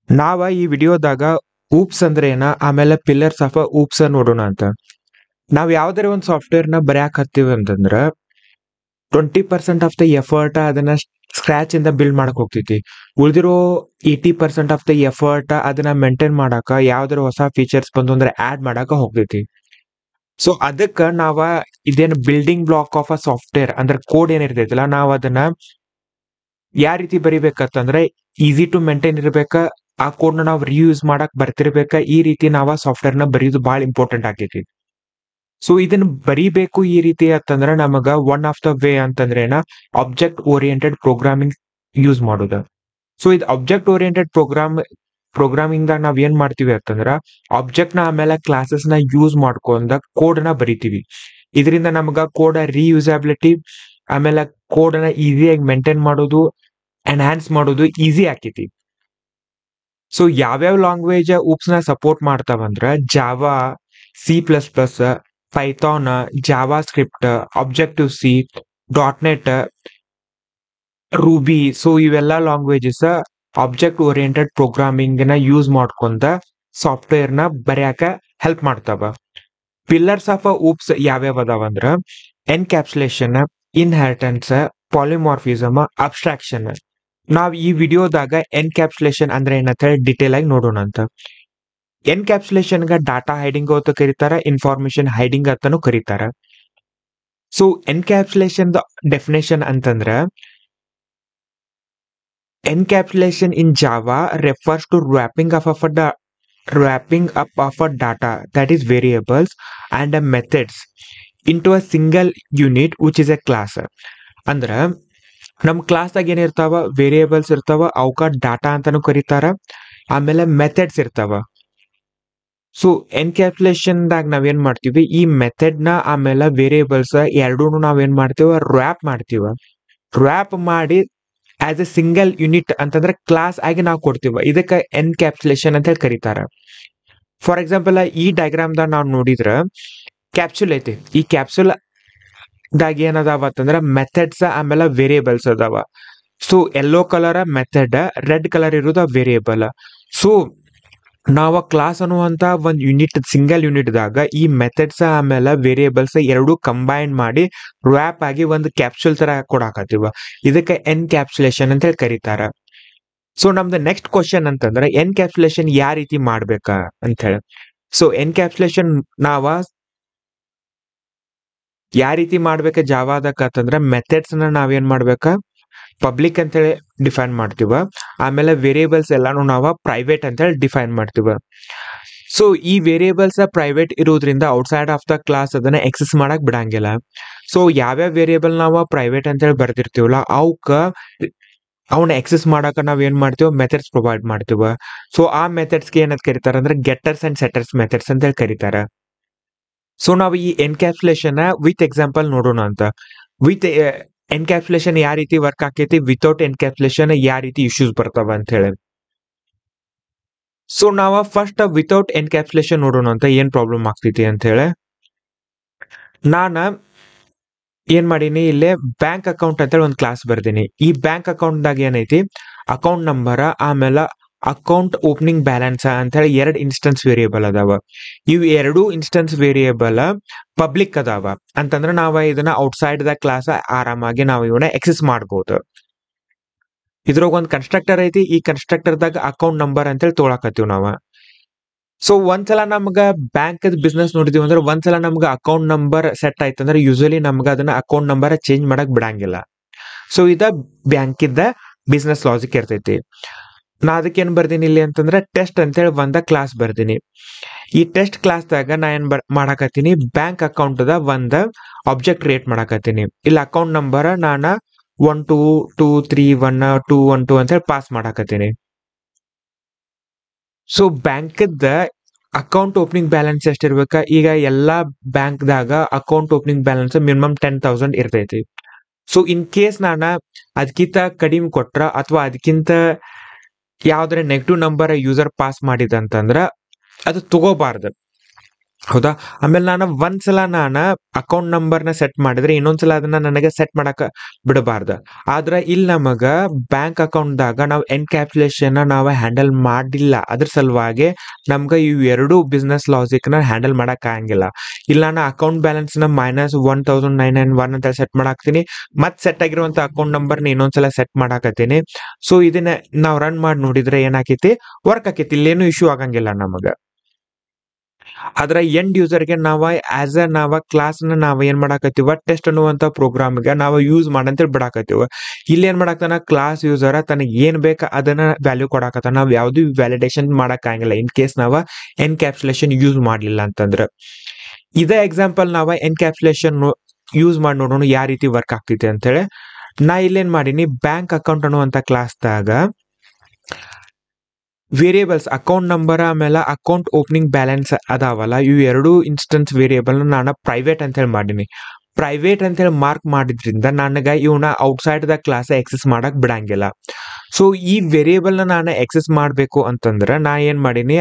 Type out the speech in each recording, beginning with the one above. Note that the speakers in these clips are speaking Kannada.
ನಾವ ಈ ವಿಡಿಯೋದಾಗ ಊಪ್ಸ್ ಅಂದ್ರೆ ಏನ ಆಮೇಲೆ ಪಿಲ್ಲರ್ಸ್ ಆಫ್ ಊಪ್ಸ್ ನೋಡೋಣ ಅಂತ. ನಾವ್ ಯಾವ್ದಾರ ಒಂದು ಸಾಫ್ಟ್ವೇರ್ ನ ಬರ್ಯಾಕ್ ಹತ್ತೀವಿ ಅಂತಂದ್ರ 20% ಆಫ್ ದ ಎಫರ್ಟ್ ಅದನ್ನ ಸ್ಕ್ರಾಚ್ ಇಂದ ಬಿಲ್ಡ್ ಮಾಡಕ್ ಹೋಗ್ತೈತಿ. ಉಳಿದಿರೋ 80% ಆಫ್ ದ ಎಫರ್ಟ್ ಅದನ್ನ ಮೇಂಟೈನ್ ಮಾಡಾಕ ಯಾವ್ದಾರ ಹೊಸ ಫೀಚರ್ಸ್ ಬಂದು ಅಂದ್ರೆ ಆಡ್ ಮಾಡಾಕ ಹೋಗ್ತೈತಿ. ಸೊ ಅದಕ್ಕ ನಾವ ಇದೇನ್ building block of a software ಅಂದ್ರೆ ಕೋಡ್ ಏನಿರ್ತೈತಿಲ್ಲ ನಾವ್ ಅದನ್ನ ಯಾವ ರೀತಿ ಬರಿಬೇಕಂತಂದ್ರೆ ಈಸಿ ಟು ಮೇಂಟೈನ್ ಇರ್ಬೇಕ. ಆ ಕೋಡ್ ನ ನಾವು ರಿಯೂಸ್ ಮಾಡಕ್ ಬರ್ತಿರ್ಬೇಕ. ಈ ರೀತಿ ನಾವ ಸಾಫ್ಟ್ವೇರ್ ನ ಬರೆಯೋದು ಬಹಳ ಇಂಪಾರ್ಟೆಂಟ್ ಆಗೈತಿ. ಸೊ ಇದನ್ನ ಬರಿಬೇಕು ಈ ರೀತಿ ಅಂತಂದ್ರ ನಮಗ ಒನ್ ಆಫ್ ದ ವೇ ಅಂತಂದ್ರೆ ಆಬ್ಜೆಕ್ಟ್ ಓರಿಯೆಂಟೆಡ್ ಪ್ರೋಗ್ರಾಮಿಂಗ್ ಯೂಸ್ ಮಾಡೋದ. ಸೊ ಇದು ಆಬ್ಜೆಕ್ಟ್ ಓರಿಯೆಂಟೆಡ್ ಪ್ರೋಗ್ರಾಮಿಂಗ್ ದಾಗ ನಾವ್ ಏನ್ ಮಾಡ್ತೀವಿ ಅಂತಂದ್ರ ಆಬ್ಜೆಕ್ಟ್ ನ ಆಮೇಲೆ ಕ್ಲಾಸಸ್ ನ ಯೂಸ್ ಮಾಡ್ಕೊಂಡ ಕೋಡ್ ನ ಬರಿತೀವಿ. ಇದರಿಂದ ನಮಗ ಕೋಡ್ ರಿಯೂಸಬಿಲಿಟಿ ಆಮೇಲೆ ಕೋಡ್ ನ ಈಸಿಯಾಗಿ ಮೇಂಟೈನ್ ಮಾಡೋದು ಎನ್ಹಾನ್ಸ್ ಮಾಡೋದು ಈಸಿ ಆಕೈತಿ. ಸೊ ಯಾವ್ಯಾವ ಲ್ಯಾಂಗ್ವೇಜ್ ಊಪ್ಸ್ ನ ಸಪೋರ್ಟ್ ಮಾಡ್ತಾವಂದ್ರ Java, C++, Python, JavaScript, objective C, .NET, Ruby. So ಇವೆಲ್ಲ ಲ್ಯಾಂಗ್ವೇಜಸ್ ಆಬ್ಜೆಕ್ಟ್ ಓರಿಯೆಂಟೆಡ್ ಪ್ರೋಗ್ರಾಮಿಂಗ್ ನ ಯೂಸ್ ಮಾಡ್ಕೊಂಡ ಸಾಫ್ಟ್ವೇರ್ ನ ಬರ್ಯಾಕ ಹೆಲ್ಪ್ ಮಾಡ್ತಾವ. ಪಿಲ್ಲರ್ಸ್ ಆಫ್ ಊಪ್ಸ್ ಯಾವ್ಯಾವ ಅದಾವಂದ್ರ ಎನ್ಕ್ಯಾಪ್ಸುಲೇಷನ್, ಇನ್ಹೆರಿಟೆನ್ಸ್, ಪಾಲಿಮಾರ್ಫಿಸಮ್, ಅಬ್ಸ್ಟ್ರಾಕ್ಷನ್. ನಾವ್ ಈ ವಿಡಿಯೋದಾಗ ಎನ್ಕ್ಯಾಪ್ಸುಲೇಷನ್ ಅಂದ್ರೆ ಏನಂತ ಹೇಳಿ ಡಿಟೇಲ್ ಆಗಿ ನೋಡೋಣ ಅಂತ. ಎನ್ಕ್ಯಾಪ್ಸುಲೇಷನ್ ಗ ಡಾಟಾ ಹೈಡಿಂಗ್ ಅಂತ ಕರೀತಾರ, ಇನ್ಫಾರ್ಮೇಶನ್ ಹೈಡಿಂಗ್ ಅಂತಾನು ಕರೀತಾರ. ಸೊ ಎನ್ಕ್ಯಾಪ್ಸುಲೇಷನ್ ಡೆಫಿನೇಷನ್ ಅಂತಂದ್ರ encapsulation in Java refers to wrapping up of a data that is variables and methods into a single unit which is a class. ಅಂದ್ರ ನಮ್ ಕ್ಲಾಸ್ ದಾಗ ಏನಿರ್ತಾವ ವೇರಿಯೇಬಲ್ಸ್ ಇರ್ತಾವ, ಅವಕ್ಕ ಡಾಟಾ ಅಂತಾನು ಕರೀತಾರ, ಆಮೇಲೆ ಮೆಥಡ್ಸ್ ಇರ್ತಾವ. ಸೊ ಎನ್ಕ್ಯಾಪ್ಸುಲೇಷನ್ ದಾಗ ನಾವೇನ್ ಮಾಡ್ತೀವಿ, ಈ ಮೆಥಡ್ ನ ಆಮೇಲೆ ವೇರಿಯೇಬಲ್ಸ್ ಎರಡೂ ನಾವೇನ್ ಮಾಡ್ತೀವ ರ್ಯಾಪ್ ಮಾಡ್ತೀವ. ರ್ಯಾಪ್ ಮಾಡಿ ಆಸ್ ಎ ಸಿಂಗಲ್ ಯೂನಿಟ್ ಅಂತಂದ್ರೆ ಕ್ಲಾಸ್ ಆಗಿ ನಾವು ಕೊಡ್ತೀವ. ಇದಕ್ಕೆ ಎನ್ಕ್ಯಾಪ್ಸುಲೇಷನ್ ಅಂತ ಹೇಳಿ ಕರೀತಾರ. ಫಾರ್ ಎಕ್ಸಾಂಪಲ್ ಈ ಡಯಾಗ್ರಾಮ್ ದಾಗ ನಾವು ನೋಡಿದ್ರ ಕ್ಯಾಪ್ಸುಲ್ ಐತಿ. ಈ ಕ್ಯಾಪ್ಸುಲ್ ದಾಗ ಏನದಾವ ಅಂತಂದ್ರ ಮೆಥಡ್ಸ್ ಆಮೇಲೆ ವೇರಿಯೇಬಲ್ಸ್ ಅದಾವ. So yellow colour method, red colour ಇರೋದು ವೇರಿಯೇಬಲ್. ಸೊ ನಾವ ಕ್ಲಾಸ್ ಅನ್ನುವಂತ ಒಂದ್ ಯೂನಿಟ್ ಸಿಂಗಲ್ ಯೂನಿಟ್ ದಾಗ ಈ ಮೆಥಡ್ಸ್ ಆಮೇಲೆ ವೇರಿಯೇಬಲ್ಸ್ ಎರಡು ಕಂಬೈನ್ ಮಾಡಿ ರ್ಯಾಪ್ ಆಗಿ ಒಂದು ಕ್ಯಾಪ್ಸುಲ್ ತರ ಕೊಡಾಕತ್ತೀವ. ಇದಕ್ಕೆ ಎನ್ಕ್ಯಾಪ್ಸುಲೇಷನ್ ಅಂತ ಹೇಳಿ ಕರೀತಾರ. ಸೊ ನಮ್ದು ನೆಕ್ಸ್ಟ್ ಕ್ವಶನ್ ಅಂತಂದ್ರೆ ಎನ್ಕ್ಯಾಪ್ಸುಲೇಷನ್ ಯಾವ ರೀತಿ ಮಾಡ್ಬೇಕ ಅಂತ ಹೇಳಿ. ಸೊ ಎನ್ಕ್ಯಾಪ್ಸುಲೇಷನ್ ನಾವ ಯಾವ ರೀತಿ ಮಾಡ್ಬೇಕ ಜಾವಾದಕ್ಕ ಅಂತಂದ್ರ ಮೆಥಡ್ಸ್ ನ ನಾವೇನ್ ಮಾಡ್ಬೇಕ ಪಬ್ಲಿಕ್ ಅಂತ ಹೇಳಿ ಡಿಫೈನ್ ಮಾಡ್ತೀವ. ಆಮೇಲೆ ವೇರಿಯೇಬಲ್ಸ್ ಎಲ್ಲಾನು ನಾವ ಪ್ರೈವೇಟ್ ಅಂತ ಹೇಳಿ ಡಿಫೈನ್ ಮಾಡ್ತೀವ. ಸೊ ಈ ವೇರಿಯೇಬಲ್ಸ್ ಪ್ರೈವೇಟ್ ಇರೋದ್ರಿಂದ ಔಟ್ಸೈಡ್ ಆಫ್ ದ ಕ್ಲಾಸ್ ಅದನ್ನ ಎಕ್ಸೆಸ್ ಮಾಡಕ್ ಬಿಡಂಗಿಲ್ಲ. ಸೊ ಯಾವ್ಯಾವ ವೇರಿಯೇಬಲ್ ನಾವ ಪ್ರೈವೇಟ್ ಅಂತ ಹೇಳಿ ಬರ್ದಿರ್ತೀವಲ್ಲ ಅವಕ್ಕ ಅವನ್ನ ಎಕ್ಸೆಸ್ ಮಾಡಾಕ ನಾವ್ ಏನ್ ಮಾಡ್ತೀವಿ ಮೆಥಡ್ಸ್ ಪ್ರೊವೈಡ್ ಮಾಡ್ತೀವ. ಸೊ ಆ ಮೆಥಡ್ಸ್ಗೆ ಏನಂತ ಕರೀತಾರ ಅಂದ್ರೆ ಗೆಟರ್ಸ್ ಅಂಡ್ ಸೆಟರ್ಸ್ ಮೆಥಡ್ಸ್ ಅಂತ ಹೇಳಿ ಕರೀತಾರ. ಸೊ ನಾವು ಈ ಎನ್ಕ್ಯಾಪ್ಸುಲೇಷನ್ ವಿತ್ ಎಕ್ಸಾಂಪಲ್ ನೋಡೋಣ ಅಂತ. ವಿತ್ ಎನ್ಕ್ಯಾಪ್ಸುಲೇಷನ್ ಯಾವ ರೀತಿ ವರ್ಕ್ ಆಕೈತಿ, ವಿತೌಟ್ ಎನ್ಕ್ಯಾಪ್ಸುಲೇಷನ್ ಯಾವ ರೀತಿ ಇಶ್ಯೂಸ್ ಬರ್ತಾವ ಅಂತ ಹೇಳಿ. ಸೊ ನಾವ ಫಸ್ಟ್ ವಿತೌಟ್ ಎನ್ಕ್ಯಾಪ್ಸುಲೇಷನ್ ನೋಡೋಣ ಅಂತ ಏನ್ ಪ್ರಾಬ್ಲಮ್ ಆಗ್ತೈತಿ ಅಂತ ಹೇಳಿ. ನಾನ ಏನ್ ಮಾಡೀನಿ, ಇಲ್ಲೇ ಬ್ಯಾಂಕ್ ಅಕೌಂಟ್ ಅಂತ ಹೇಳಿ ಒಂದು ಕ್ಲಾಸ್ ಬರ್ದೀನಿ. ಈ ಬ್ಯಾಂಕ್ ಅಕೌಂಟ್ ದಾಗ ಏನೈತಿ ಅಕೌಂಟ್ ನಂಬರ್ ಆಮೇಲೆ ಅಕೌಂಟ್ ಓಪನಿಂಗ್ ಬ್ಯಾಲೆನ್ಸ್ ಅಂತ ಹೇಳಿ ಎರಡು ಇನ್ಸ್ಟೆನ್ಸ್ ವೇರಿಯೇಬಲ್ ಅದಾವ. ಇವು ಎರಡು ಇನ್ಸ್ಟೆನ್ಸ್ ವೇರಿಯೇಬಲ್ ಪಬ್ಲಿಕ್ ಅದಾವ ಅಂತಂದ್ರೆ ನಾವ ಇದನ್ನ ಔಟ್ಸೈಡ್ ದ ಕ್ಲಾಸ್ ಆರಾಮಾಗಿ ನಾವು ಇವನ್ನ ಎಕ್ಸೆಸ್ ಮಾಡಬಹುದು. ಇದ್ರಾಗ ಒಂದು ಕನ್ಸ್ಟ್ರಕ್ಟರ್ ಐತಿ. ಈ ಕನ್ಸ್ಟ್ರಕ್ಟರ್ ದಾಗ ಅಕೌಂಟ್ ನಂಬರ್ ಅಂತ ಹೇಳಿ ತೊಗೊಳಕತ್ತೀವಿ ನಾವ. ಸೊ ಒಂದ್ಸಲ ನಮ್ಗ ಬ್ಯಾಂಕ್ ಬಿಸ್ನೆಸ್ ನೋಡಿದೀವಿ ಅಂದ್ರೆ ಒಂದ್ಸಲ ನಮ್ಗ ಅಕೌಂಟ್ ನಂಬರ್ ಸೆಟ್ ಆಯ್ತಂದ್ರೆ ಯೂಶಲಿ ನಮ್ಗ ಅದನ್ನ ಅಕೌಂಟ್ ನಂಬರ್ ಚೇಂಜ್ ಮಾಡಕ್ ಬಿಡಂಗಿಲ್ಲ. ಸೊ ಇದ ಬ್ಯಾಂಕ್ ಇದ್ದ ಬಿಸ್ನೆಸ್ ಲಾಜಿಕ್ ಇರ್ತೈತಿ. ನಾ ಅದಕ್ಕೆ ಏನ್ ಬರ್ದೀನಿ ಇಲ್ಲಿ ಅಂತಂದ್ರೆ ಟೆಸ್ಟ್ ಅಂತ ಹೇಳಿ ಒಂದ ಕ್ಲಾಸ್ ಬರ್ದೀನಿ. ಈ ಟೆಸ್ಟ್ ಕ್ಲಾಸ್ ದಾಗ ನಾ ಏನ್ ಮಾಡಾಕತ್ತೀನಿ, ಬ್ಯಾಂಕ್ ಅಕೌಂಟ್ ದ ಒಂದ ಆಬ್ಜೆಕ್ಟ್ ಕ್ರಿಯೇಟ್ ಮಾಡಾಕತ್ತೀನಿ. ಇಲ್ಲಿ ಅಕೌಂಟ್ ನಂಬರ್ ನಾನ 12231212 ಅಂತ ಹೇಳಿ ಪಾಸ್ ಮಾಡಾಕತ್ತೀನಿ. So bank account opening balance ಎಷ್ಟಿರ್ಬೇಕ, ಈಗ ಎಲ್ಲಾ ಬ್ಯಾಂಕ್ ದಾಗ ಅಕೌಂಟ್ ಓಪನಿಂಗ್ ಬ್ಯಾಲೆನ್ಸ್ ಮಿನಿಮಮ್ 10,000 ಇರ್ತೈತಿ. ಸೊ ಇನ್ ಕೇಸ್ ನಾನ ಅದಕ್ಕಿಂತ ಕಡಿಮೆ ಕೊಟ್ರ ಅಥವಾ ಅದಕ್ಕಿಂತ ಯಾವ್ದಾರ ನೆಗೆಟಿವ್ ನಂಬರ್ ಯೂಸರ್ ಪಾಸ್ ಮಾಡಿದಂತಂದ್ರ ಅದು ತಗೋಬಾರ್ದು. ಹೌದಾ. ಆಮೇಲೆ ನಾನು ಒಂದ್ಸಲ ನಾನು ಅಕೌಂಟ್ ನಂಬರ್ನ ಸೆಟ್ ಮಾಡಿದ್ರೆ ಇನ್ನೊಂದ್ಸಲ ಅದನ್ನ ನನಗೆ ಸೆಟ್ ಮಾಡಕ ಬಿಡಬಾರ್ದು. ಆದ್ರೆ ಇಲ್ಲಿ ನಮಗ ಬ್ಯಾಂಕ್ ಅಕೌಂಟ್ದಾಗ ನಾವು ಎನ್ಕ್ಯಾಪ್ಸುಲೇಷನ್ ನಾವು ಹ್ಯಾಂಡಲ್ ಮಾಡಿಲ್ಲ, ಅದ್ರ ಸಲುವಾಗಿ ನಮ್ಗೆ ಇವು ಎರಡು ಬಿಸ್ನೆಸ್ ಲಾಜಿಕ್ನ ಹ್ಯಾಂಡಲ್ ಮಾಡಕ್ ಆಗಂಗಿಲ್ಲ. ಇಲ್ಲ ನಾನು ಅಕೌಂಟ್ ಬ್ಯಾಲೆನ್ಸ್ ನ -1,991 ಅಂತ ಸೆಟ್ ಮಾಡಾಕ್ತೀನಿ, ಮತ್ ಸೆಟ್ ಆಗಿರುವಂತ ಅಕೌಂಟ್ ನಂಬರ್ನ ಇನ್ನೊಂದ್ಸಲ ಸೆಟ್ ಮಾಡಾಕತ್ತೀನಿ. ಸೊ ಇದನ್ನ ನಾವು ರನ್ ಮಾಡಿ ನೋಡಿದ್ರೆ ಏನಾಕೈತಿ, ವರ್ಕ್ ಆಕೈತಿ, ಇಲ್ಲೇನು ಇಶ್ಯೂ ಆಗಂಗಿಲ್ಲ ನಮಗ. ಆದ್ರ ಎಂಡ್ ಯೂಸರ್ಗೆ ನಾವ ಆಸ್ ಅ ನಾವ ಕ್ಲಾಸ್ ನಾವ್ ಏನ್ ಮಾಡಾಕತ್ತೀವ, ಟೆಸ್ಟ್ ಅನ್ನುವಂತ ಪ್ರೋಗ್ರಾಮ್ಗೆ ನಾವು ಯೂಸ್ ಮಾಡಂತೇಳಿ ಬಿಡಾಕತ್ತೀವ. ಇಲ್ಲಿ ಏನ್ ಮಾಡಾಕ್ತಾನ, ಕ್ಲಾಸ್ ಯೂಸರ್ ತನಗೆ ಏನ್ ಬೇಕ ಅದನ್ನ ವ್ಯಾಲ್ಯೂ ಕೊಡಾಕತ್ತಾನ. ನಾವ್ ಯಾವ್ದು ವ್ಯಾಲಿಡೇಷನ್ ಮಾಡಕ್ ಆಗಂಗಿಲ್ಲ ಇನ್ ಕೇಸ್ ನಾವ ಎನ್ಕ್ಯಾಪ್ಸುಲೇಷನ್ ಯೂಸ್ ಮಾಡ್ಲಿಲ್ಲ ಅಂತಂದ್ರ. ಇದೇ ಎಕ್ಸಾಂಪಲ್ ನಾವ ಎನ್ಕ್ಯಾಪ್ಸುಲೇಷನ್ ಯೂಸ್ ಮಾಡಿ ನೋಡೋಣ ಯಾವ ರೀತಿ ವರ್ಕ್ ಆಗ್ತೈತಿ ಅಂತ ಹೇಳಿ. ನಾ ಇಲ್ಲೇನ್ ಮಾಡೀನಿ, ಬ್ಯಾಂಕ್ ಅಕೌಂಟ್ ಅನ್ನುವಂತ ಕ್ಲಾಸ್ದಾಗ ವೇರಿಯೇಬಲ್ಸ್ ಅಕೌಂಟ್ ನಂಬರ್ ಆಮೇಲೆ ಅಕೌಂಟ್ ಓಪನಿಂಗ್ ಬ್ಯಾಲೆನ್ಸ್ ಅದಾವಲ್ಲ, ಇವು ಎರಡು ಇನ್ಸ್ಟೆನ್ಸ್ ವೇರಿಯೇಬಲ್ ನಾನು ಪ್ರೈವೇಟ್ ಅಂತ ಹೇಳಿ ಮಾಡೀನಿ. ಪ್ರೈವೇಟ್ ಅಂತ ಹೇಳಿ ಮಾರ್ಕ್ ಮಾಡಿದ್ರಿಂದ ನನಗೆ ಇವನ್ನ ಔಟ್ಸೈಡ್ ದ ಕ್ಲಾಸ್ ಎಕ್ಸೆಸ್ ಮಾಡಕ್ ಬಿಡಂಗಿಲ್ಲ. ಸೊ ಈ ವೇರಿಯೇಬಲ್ ನಾನು ಎಕ್ಸೆಸ್ ಮಾಡಬೇಕು ಅಂತಂದ್ರೆ ನಾ ಏನ್ ಮಾಡೀನಿ,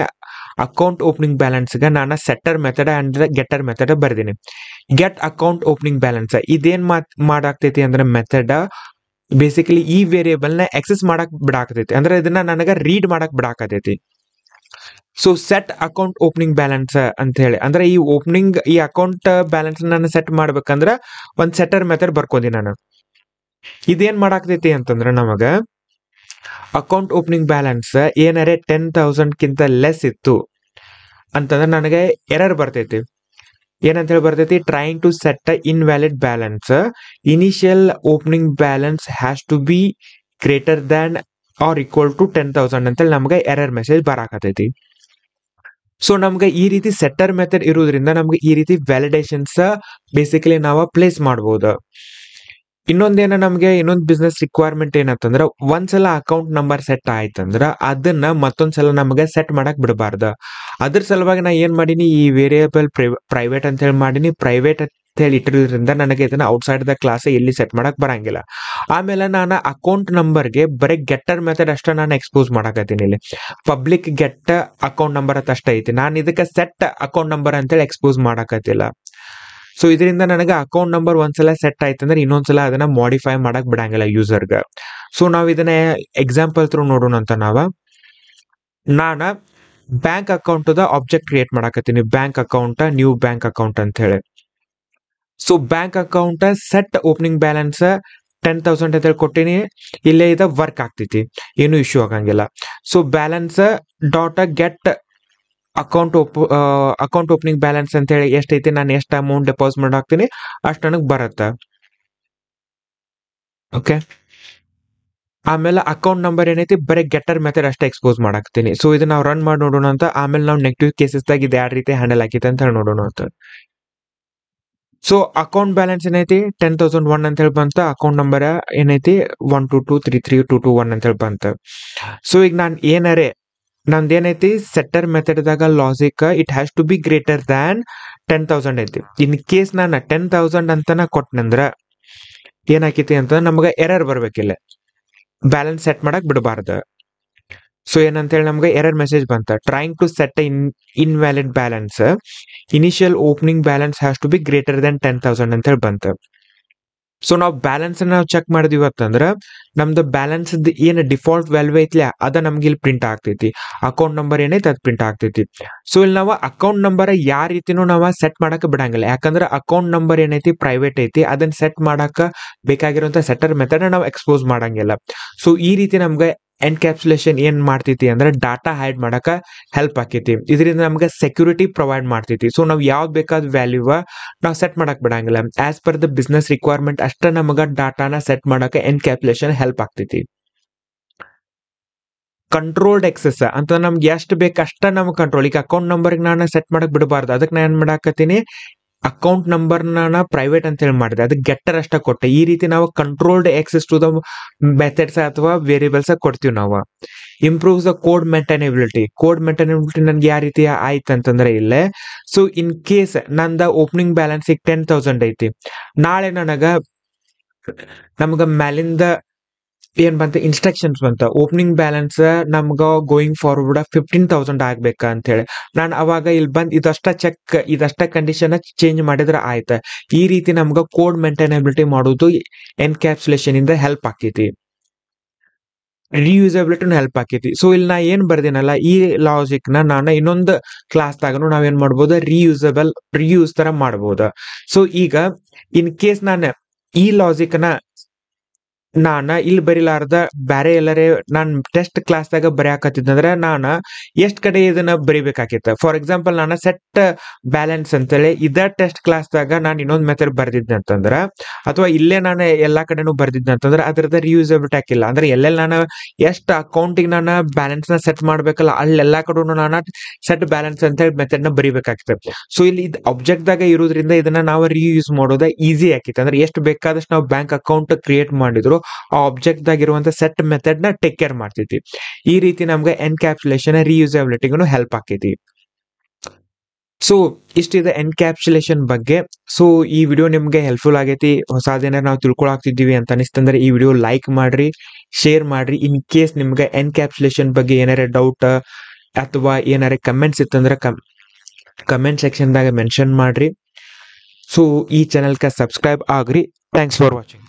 ಅಕೌಂಟ್ ಓಪನಿಂಗ್ ಬ್ಯಾಲೆನ್ಸ್ಗೆ ನಾನು setter method and getter method ಬರ್ದೀನಿ. ಗೆಟ್ ಅಕೌಂಟ್ ಓಪನಿಂಗ್ ಬ್ಯಾಲೆನ್ಸ್ ಇದೇನ್ ಮಾಡಾಕ್ತೈತಿ ಅಂದ್ರೆ ಮೆಥಡ್ ಬೇಸಿಕಲಿ ಈ ವೇರಿಯೇಬಲ್ ನ ಎಕ್ಸೆಸ್ ಮಾಡಕ್ ಬಿಡಾಕತೈತಿ, ಅಂದ್ರೆ ಇದನ್ನ ನನಗ ರೀಡ್ ಮಾಡಕ್ ಬಿಡಾಕತೈತಿ. So set account opening balance ಅಂತ ಹೇಳಿ ಅಂದ್ರೆ ಈ ಅಕೌಂಟ್ ಬ್ಯಾಲೆನ್ಸ್ ನಾನು ಸೆಟ್ ಮಾಡ್ಬೇಕಂದ್ರ ಒಂದ್ ಸೆಟ್ಟರ್ ಮೆಥಡ್ ಬರ್ಕೋದಿ ನಾನು. ಇದೇನ್ ಮಾಡಾಕತೈತಿ ಅಂತಂದ್ರ ನಮಗ ಅಕೌಂಟ್ ಓಪನಿಂಗ್ ಬ್ಯಾಲೆನ್ಸ್ ಏನಾರೆ 10,000 ಕಿಂತ ಲೆಸ್ ಇತ್ತು ಅಂತಂದ್ರೆ ನನಗೆ ಎರರ್ ಬರ್ತೈತಿ. ಏನಂತ ಹೇಳಿ ಬರ್ತೈತಿ, trying to set invalid balance, initial opening balance has to be greater than or equal to 10,000 ಅಂತೇಳಿ ನಮ್ಗೆ ಎರರ್ ಮೆಸೇಜ್ ಬರಾಕತೈತಿ. ಸೊ ನಮ್ಗೆ ಈ ರೀತಿ ಸೆಟ್ಟರ್ ಮೆಥಡ್ ಇರೋದ್ರಿಂದ ನಮ್ಗೆ ಈ ರೀತಿ ವ್ಯಾಲಿಡೇಷನ್ಸ್ ಬೇಸಿಕಲಿ ನಾವು ಪ್ಲೇಸ್ ಮಾಡ್ಬೋದು. ಇನ್ನೊಂದ್ ಬಿಸ್ನೆಸ್ ರಿಕ್ವೈರ್ಮೆಂಟ್ ಏನಂತಂದ್ರ, ಒಂದ್ಸಲ ಅಕೌಂಟ್ ನಂಬರ್ ಸೆಟ್ ಆಯ್ತಂದ್ರ ಅದನ್ನ ಮತ್ತೊಂದ್ಸಲ ನಮಗೆ ಸೆಟ್ ಮಾಡಕ್ ಬಿಡಬಾರ್ದ. ಅದ್ರ ಸಲುವಾಗಿ ನಾ ಏನ್ ಮಾಡೀನಿ, ಈ ವೇರಿಯೇಬಲ್ ಪ್ರೈವೇಟ್ ಅಂತ ಹೇಳಿ ಮಾಡೀನಿ. ಪ್ರೈವೇಟ್ ಅಂತ ಹೇಳಿ ಇಟ್ಟಿರೋದ್ರಿಂದ ನನಗೆ ಇದನ್ನ ಔಟ್ಸೈಡ್ ದ ಕ್ಲಾಸ್ ಎಲ್ಲಿ ಸೆಟ್ ಮಾಡಕ್ ಬರಂಗಿಲ್ಲ. ಆಮೇಲೆ ನಾನು ಅಕೌಂಟ್ ನಂಬರ್ಗೆ ಬರೀ ಗೆಟ್ಟರ್ ಮೆಥಡ್ ಅಷ್ಟ ನಾನು ಎಕ್ಸ್ಪೋಸ್ ಮಾಡಕತ್ತೀನಿ. ಇಲ್ಲಿ ಪಬ್ಲಿಕ್ ಗೆಟ್ ಅಕೌಂಟ್ ನಂಬರ್ ಅಂತ ಅಷ್ಟ ಐತಿ, ನಾನು ಇದಕ್ಕೆ ಸೆಟ್ ಅಕೌಂಟ್ ನಂಬರ್ ಅಂತೇಳಿ ಎಕ್ಸ್ಪೋಸ್ ಮಾಡಕತ್ತಿಲ್ಲ. ಸೊ ಇದರಿಂದ ನನಗೆ ಅಕೌಂಟ್ ನಂಬರ್ ಒಂದ್ಸಲ ಸೆಟ್ ಆಯ್ತಂದ್ರೆ ಇನ್ನೊಂದ್ಸಲ ಅದನ್ನ ಮಾಡಿಫೈ ಮಾಡಕ್ ಬಿಡಂಗಿಲ್ಲ ಯೂಸರ್ಗ. ಸೊ ನಾವ್ ಇದನ್ನ ಎಕ್ಸಾಂಪಲ್ ಥ್ರೂ ನೋಡೋಣ ಅಂತ ನಾನ ಬ್ಯಾಂಕ್ ಅಕೌಂಟ್ ಆಬ್ಜೆಕ್ಟ್ ಕ್ರಿಯೇಟ್ ಮಾಡಕತ್ತೀನಿ. Bank account new bank account ಅಂತ ಹೇಳಿ. So bank account set opening balance 10,000 ಅಂತ ಹೇಳಿ ಕೊಟ್ಟಿನಿ. ಇಲ್ಲೇ ಇದ ವರ್ಕ್ ಆಗ್ತೈತಿ, ಏನು ಇಶ್ಯೂ ಆಗಂಗಿಲ್ಲ. So balance dot get account opening balance ಅಂತ ಹೇಳಿ ಎಷ್ಟೈತಿ, ನಾನು ಎಷ್ಟು ಅಮೌಂಟ್ ಡೆಪಾಸಿಟ್ ಮಾಡಾಕ್ತೀನಿ ಅಷ್ಟು ನನಗೆ ಬರುತ್ತೆ. ಓಕೆ, ಆಮೇಲೆ ಅಕೌಂಟ್ ನಂಬರ್ ಏನೈತಿ ಬರೀ ಗೆಟರ್ ಮೆಥಡ್ ಅಷ್ಟೇ ಎಕ್ಸ್ಪೋಸ್ ಮಾಡಾಕ್ತೀನಿ. ಸೊ ಇದನ್ನ ನಾವು ರನ್ ಮಾಡಿ ನೋಡೋಣ ಅಂತ. ಆಮೇಲೆ ನಾವು ನೆಗೆಟಿವ್ ಕೇಸಸ್ದಾಗ ಇದು ಯಾವ ರೀತಿ ಹ್ಯಾಂಡಲ್ ಆಕೈತೆ ಅಂತ ಹೇಳಿ ನೋಡೋಣ ಅಂತ. ಸೊ ಅಕೌಂಟ್ ಬ್ಯಾಲೆನ್ಸ್ ಏನೈತಿ 10,001 ಅಂತ ಹೇಳಿ ಬಂತ. ಅಕೌಂಟ್ ನಂಬರ್ ಏನೈತಿ 122332221 ಅಂತ ಹೇಳಿ ಬಂತ. ಸೊ ಈಗ ನಾನು ನಂದೇನೈತಿ ಸೆಟ್ಟರ್ ಮೆಥಡ್ದಾಗ logic it has to be greater than 10,000 ಐತಿ. ಇನ್ ಕೇಸ್ ನಾನು 10,000 ಅಂತನ ಕೊಟ್ಟನಂದ್ರ ಏನಾಕೈತಿ ಅಂತ ನಮ್ಗೆ ಎರರ್ ಬರ್ಬೇಕಿಲ್ಲ, ಬ್ಯಾಲೆನ್ಸ್ ಸೆಟ್ ಮಾಡಕ್ ಬಿಡಬಾರ್ದು. ಸೊ ಏನಂತೇಳಿ ನಮ್ಗೆ ಎರರ್ ಮೆಸೇಜ್ ಬಂತ, trying to set invalid balance, initial opening balance has to be greater than 10,000 ಅಂತ ಹೇಳಿ ಬಂತ. ಸೊ ನಾವು ಬ್ಯಾಲೆನ್ಸ್ ನಾವು ಚೆಕ್ ಮಾಡಿದ್ವಿ ಅಂತಂದ್ರ ನಮ್ದು ಬ್ಯಾಲೆನ್ಸ್ ಏನ್ ಡಿಫಾಲ್ಟ್ ವ್ಯಾಲ್ಯೂ ಐತ್ಲ ಅದ ನಮ್ಗೆ ಇಲ್ಲಿ ಪ್ರಿಂಟ್ ಆಗ್ತೈತಿ. ಅಕೌಂಟ್ ನಂಬರ್ ಏನೈತಿ ಅದ್ ಪ್ರಿಂಟ್ ಆಗ್ತೈತಿ. ಸೊ ಇಲ್ಲಿ ನಾವು ಅಕೌಂಟ್ ನಂಬರ್ ಯಾವ ರೀತಿನೂ ನಾವು ಸೆಟ್ ಮಾಡಕ್ ಬಿಡಂಗಿಲ್ಲ, ಯಾಕಂದ್ರೆ ಅಕೌಂಟ್ ನಂಬರ್ ಏನೈತಿ ಪ್ರೈವೇಟ್ ಐತಿ, ಅದನ್ನ ಸೆಟ್ ಮಾಡಕ್ ಬೇಕಾಗಿರುವಂತ ಸೆಟ್ಟರ್ ಮೆಥಡ್ ನಾವು ಎಕ್ಸ್ಪೋಸ್ ಮಾಡಂಗಿಲ್ಲ. ಸೊ ಈ ರೀತಿ ನಮ್ಗೆ ಎನ್ಕ್ಯಾಪ್ಸುಲೇಷನ್ ಏನ್ ಮಾಡ್ತೈತಿ ಅಂದ್ರೆ ಡಾಟಾ ಹೈಡ್ ಮಾಡಕ ಹೆಲ್ಪ್ ಆಕೈತಿ. ಇದರಿಂದ ನಮ್ಗೆ ಸೆಕ್ಯೂರಿಟಿ ಪ್ರೊವೈಡ್ ಮಾಡ್ತೈತಿ. ಸೊ ನಾವ್ ಯಾವ್ದು ಬೇಕಾದ ವ್ಯಾಲ್ಯೂ ನಾವು ಸೆಟ್ ಮಾಡಕ್ ಬಿಡಂಗಿಲ್ಲ. As per the business requirement ಅಷ್ಟ ನಮಗ ಡಾಟಾನ ಸೆಟ್ ಮಾಡಕ ಎನ್ಕ್ಯಾಪ್ಸುಲೇಷನ್ ಹೆಲ್ಪ್ ಆಗ್ತೈತಿ. ಕಂಟ್ರೋಲ್ಡ್ ಎಕ್ಸೆಸ್ ಅಂತ ನಮ್ಗೆ ಎಷ್ಟು ಬೇಕು ಅಷ್ಟ ನಮ್ಗೆ ಕಂಟ್ರೋಲ್. ಈಗ ಅಕೌಂಟ್ ನಂಬರ್ಗೆ ನಾನು ಸೆಟ್ ಮಾಡಕ್ ಬಿಡಬಾರ್ದು, ಅದಕ್ಕೆ ನಾನು ಏನ್ ಮಾಡಾಕತ್ತೀನಿ, ಅಕೌಂಟ್ ನಂಬರ್ ನಾನು ಪ್ರೈವೇಟ್ ಅಂತ ಹೇಳಿ ಮಾಡಿದೆ, ಅದಕ್ಕೆ ಗೆಟ್ಟರ್ ಅಷ್ಟ ಕೊಟ್ಟೆ. ಈ ರೀತಿ ನಾವು controlled access to the methods ಅಥವಾ ವೇರಿಯೇಬಲ್ಸ್ ಕೊಡ್ತೀವಿ ನಾವು. ಇಂಪ್ರೂವ್ಸ್ ದ ಕೋಡ್ ಮೇಂಟೈನಬಿಲಿಟಿ ನನ್ಗೆ ಯಾವ ರೀತಿ ಆಯ್ತು ಅಂತಂದ್ರೆ ಇಲ್ಲೇ. So in case Nanda opening balance ಈಗ 10,000 ಐತಿ, ನಾಳೆ ನಮಗ ಮ್ಯಾಲಿಂದ ಏನ್ ಬಂತ ಇನ್ಸ್ಟ್ರಕ್ಷನ್ಸ್ ಬಂತ ಓಪನಿಂಗ್ ಬ್ಯಾಲೆನ್ಸ್ ನಮ್ಗ ಗೋಯಿಂಗ್ ಫಾರ್ವರ್ಡ್ 15,000 ಆಗ್ಬೇಕಾ ಅಂತ ಹೇಳಿ ನಾನು ಅವಾಗ ಇಲ್ಲಿ ಬಂದ್ ಇದಷ್ಟ ಕಂಡೀಷನ್ ಚೇಂಜ್ ಮಾಡಿದ್ರೆ ಆಯ್ತ ಈ ರೀತಿ ನಮ್ಗ ಕೋಡ್ ಮೇಂಟೈನಬಿಲಿಟಿ ಮಾಡೋದು ಎನ್ಕ್ಯಾಪ್ಸುಲೇಷನ್ ಇಂದ ಹೆಲ್ಪ್ ಆಕೈತಿ ರಿಯೂಸಬಿಲಿಟಿನೂ ಹೆಲ್ಪ್ ಆಕೈತಿ ಸೊ ಇಲ್ಲಿ ನಾ ಏನ್ ಬರ್ದಿನಲ್ಲ ಈ ಲಾಜಿಕ್ ನಾನು ಇನ್ನೊಂದು ಕ್ಲಾಸ್ ದಾಗನು ನಾವೇನ್ ಮಾಡ್ಬೋದು ರಿಯೂಸ್ ತರ ಮಾಡ್ಬೋದ ಸೊ ಈಗ ಇನ್ ಕೇಸ್ ನಾನು ಈ ಲಾಜಿಕ್ ನಾನ ಇಲ್ಲಿ ಬರಿಲಾರ್ದ ಬ್ಯಾರೆ ಎಲ್ಲರೇ ನಾನ್ ಟೆಸ್ಟ್ ಕ್ಲಾಸ್ ದಾಗ ಬರೆಯಾಕತ್ತಿದ್ದಂದ್ರ ನಾನ ಎಷ್ಟ್ ಕಡೆ ಇದನ್ನ ಬರಿಬೇಕಾಗಿತ್ತ ಫಾರ್ ಎಕ್ಸಾಂಪಲ್ ನಾನು ಸೆಟ್ ಬ್ಯಾಲೆನ್ಸ್ ಅಂತೇಳಿ ಇದ ಟೆಸ್ಟ್ ಕ್ಲಾಸ್ ದಾಗ ನಾನು ಇನ್ನೊಂದ್ ಮೆಥಡ್ ಬರ್ದಿದ್ದೆ ಅಂತಂದ್ರ ಅಥವಾ ಇಲ್ಲೇ ನಾನು ಎಲ್ಲಾ ಕಡೆನೂ ಬರ್ದಿದ್ದೆ ಅಂತಂದ್ರ ಅದ್ರದ ರಿಯೂಸಬಿಲಿಟಿ ಹಾಕಿಲ್ಲ ಅಂದ್ರೆ ಎಲ್ಲೆಲ್ಲಿ ನಾನು ಎಷ್ಟ್ ಅಕೌಂಟಿಗೆ ನಾನು ಬ್ಯಾಲೆನ್ಸ್ ನ ಸೆಟ್ ಮಾಡ್ಬೇಕಲ್ಲ ಅಲ್ಲೆಲ್ಲಾ ಕಡೆ ನಾನು ಸೆಟ್ ಬ್ಯಾಲೆನ್ಸ್ ಅಂತ ಹೇಳಿ ಮೆಥಡ್ ನ ಬರಿಬೇಕಾಗ್ತದೆ ಸೊ ಇಲ್ಲಿ ಆಬ್ಜೆಕ್ಟ್ ದಾಗ ಇರೋದ್ರಿಂದ ಇದನ್ನ ನಾವು ರಿಯೂಸ್ ಮಾಡೋದ ಈಸಿ ಆಕಿತ್ತು ಅಂದ್ರೆ ಎಷ್ಟು ಬೇಕಾದಷ್ಟು ನಾವು ಬ್ಯಾಂಕ್ ಅಕೌಂಟ್ ಕ್ರಿಯೇಟ್ ಮಾಡಿದ್ರು ಆ ಆಬ್ಜೆಕ್ಟ್ ದಾಗಿರುವಂತ ಸೆಟ್ ಮೆಥಡ್ ನ ಟೇಕ್ ಕೇರ್ ಮಾಡ್ತೈತಿ ಈ ರೀತಿ ನಮ್ಗೆ ಎನ್ಕ್ಯಾಪ್ಸುಲೇಷನ್ ರಿಯೂಸಬಿಲಿಟಿಗೂ ಹೆಲ್ಪ್ ಆಕೈತಿ ಸೊ ಇಷ್ಟಿದೆ ಎನ್ಕ್ಯಾಪ್ಸುಲೇಷನ್ ಬಗ್ಗೆ ಸೊ ಈ ವಿಡಿಯೋ ನಿಮ್ಗೆ ಹೆಲ್ಪ್ಫುಲ್ ಆಗೈತಿ ಹೊಸದೇನಾರ ನಾವು ತಿಳ್ಕೊಳಾಗ್ತಿದ್ದೀವಿ ಅಂತ ಅನಿಸ್ತಂದ್ರೆ ಈ ವಿಡಿಯೋ ಲೈಕ್ ಮಾಡ್ರಿ ಶೇರ್ ಮಾಡ್ರಿ ಇನ್ ಕೇಸ್ ನಿಮ್ಗೆ ಎನ್ಕ್ಯಾಪ್ಸುಲೇಷನ್ ಬಗ್ಗೆ ಏನಾರ ಡೌಟ್ ಅಥವಾ ಏನಾರ ಕಮೆಂಟ್ಸ್ ಇತ್ತಂದ್ರೆ ಕಮೆಂಟ್ ಸೆಕ್ಷನ್ ದಾಗ ಮೆನ್ಷನ್ ಮಾಡ್ರಿ ಸೊ ಈ ಚಾನೆಲ್ಗೆ subscribe agri thanks for watching